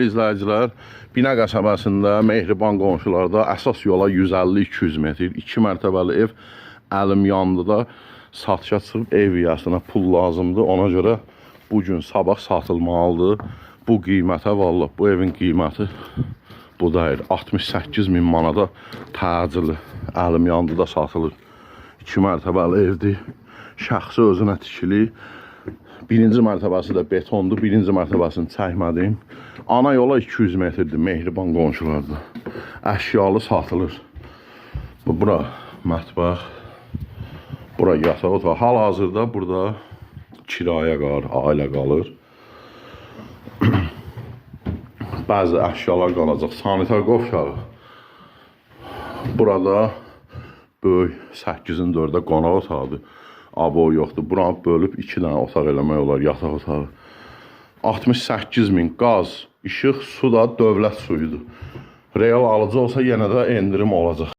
İzləyicilər, Binə qəsəbəsində, Mehriban qonşularda əsas yola 150-200 metr, 2 mərtəbəli ev əlim yandıda satışa çıxıb ev yiyəsinə pul lazımdır. Ona görə bugün sabah satılmalıdır. Bu qiymətə, vallahi bu evin qiyməti bu deyil. 68.000 manata təcili əlim yandıda satılır. 2 mərtəbəli evdir. Şəxsi özünə tikili. Birinci mərtəbəsi də betondur. Birinci mərtəbəsini çəkmədim. Ana yola 200 metrdir. Mehriban qonşularda. Əşyalı satılır. Bura mətbəx. Bura yataq otağı. Hal-hazırda burada kirayə qalır, ailə qalır. Bəzi əşyalar qalacaq. Sanitar qovşağı. Burada böyük 8-in 4-də qonaq otağıdır. Abo yoxdur. Buranı bölüb 2 dənə otaq eləmək olar, yataq otağı. 68.000 qaz, işıq, su da dövlət suyudur. Real alıcı olsa yenə də endirim olacaq.